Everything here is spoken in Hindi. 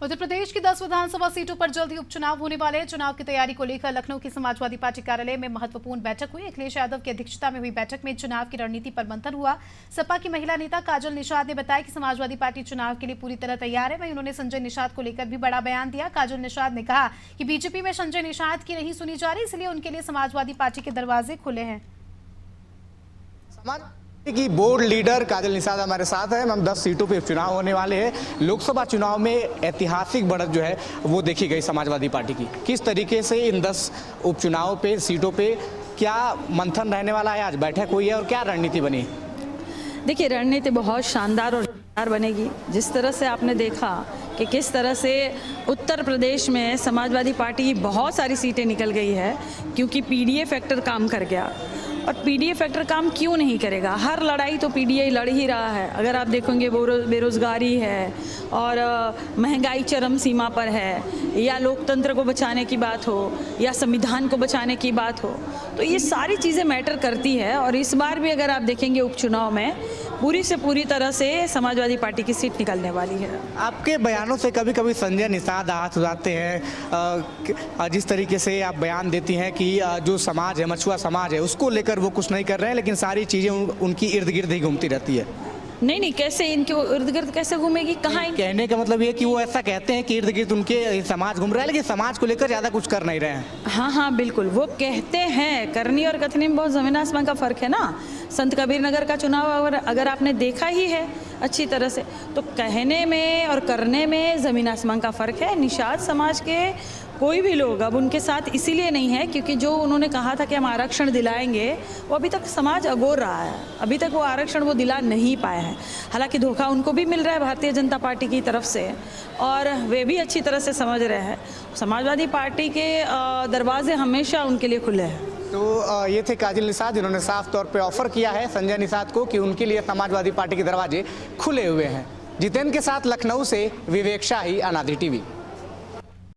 उत्तर प्रदेश की 10 विधानसभा सीटों पर जल्द ही उपचुनाव होने वाले हैं। चुनाव की तैयारी को लेकर लखनऊ की समाजवादी पार्टी कार्यालय में महत्वपूर्ण बैठक हुई। अखिलेश यादव की अध्यक्षता में हुई बैठक में चुनाव की रणनीति पर मंथन हुआ। सपा की महिला नेता काजल निषाद ने बताया कि समाजवादी पार्टी चुनाव के लिए पूरी तरह तैयार है। वहीं उन्होंने संजय निषाद को लेकर भी बड़ा बयान दिया। काजल निषाद ने कहा कि बीजेपी में संजय निषाद की नहीं सुनी जा रही, इसलिए उनके लिए समाजवादी पार्टी के दरवाजे खुले हैं। की बोर्ड लीडर काजल निषाद हमारे साथ है। हम 10 सीटों पे चुनाव होने वाले हैं। लोकसभा चुनाव में ऐतिहासिक बढ़त जो है वो देखी गई समाजवादी पार्टी की। किस तरीके से इन 10 उपचुनावों पे सीटों पे क्या मंथन रहने वाला है, आज बैठक हुई है और क्या रणनीति बनी? देखिए, रणनीति बहुत शानदार और जोरदार बनेगी। जिस तरह से आपने देखा कि किस तरह से उत्तर प्रदेश में समाजवादी पार्टी की बहुत सारी सीटें निकल गई है क्योंकि पीडीए फैक्टर काम कर गया। और पीडीए फैक्टर काम क्यों नहीं करेगा? हर लड़ाई तो पीडीए लड़ ही रहा है। अगर आप देखोगे बेरोजगारी है और महंगाई चरम सीमा पर है, या लोकतंत्र को बचाने की बात हो या संविधान को बचाने की बात हो, तो ये सारी चीज़ें मैटर करती है। और इस बार भी अगर आप देखेंगे उपचुनाव में पूरी से पूरी तरह से समाजवादी पार्टी की सीट निकलने वाली है। आपके बयानों से कभी कभी संजय निषाद हाथ उठाते हैं। जिस तरीके से आप बयान देती हैं कि जो समाज है, मछुआ समाज है, उसको लेकर वो कुछ नहीं कर रहे हैं, लेकिन सारी चीज़ें उनकी इर्द गिर्द ही घूमती रहती है। नहीं, कैसे इनके इर्द गिर्द कैसे घूमेगी? कहाँ? कहने का मतलब ये कि वो ऐसा कहते हैं कि इर्द गिर्द उनके समाज घूम रहा है, लेकिन समाज को लेकर ज़्यादा कुछ कर नहीं रहे हैं। हाँ, बिल्कुल। वो कहते हैं, करनी और कथनी में बहुत ज़मीन आसमान का फ़र्क है ना। संत कबीर नगर का चुनाव अगर आपने देखा ही है अच्छी तरह से, तो कहने में और करने में ज़मीन आसमान का फ़र्क है। निषाद समाज के कोई भी लोग अब उनके साथ इसीलिए नहीं है क्योंकि जो उन्होंने कहा था कि हम आरक्षण दिलाएंगे, वो अभी तक समाज अगोर रहा है। अभी तक वो आरक्षण वो दिला नहीं पाए हैं। हालांकि धोखा उनको भी मिल रहा है भारतीय जनता पार्टी की तरफ से, और वे भी अच्छी तरह से समझ रहे हैं। समाजवादी पार्टी के दरवाजे हमेशा उनके लिए खुले हैं। तो ये थे काजल निषाद, जिन्होंने साफ तौर पे ऑफर किया है संजय निषाद को कि उनके लिए समाजवादी पार्टी के दरवाजे खुले हुए हैं। जितेंद्र के साथ लखनऊ से विवेक शाही, अनादि टीवी।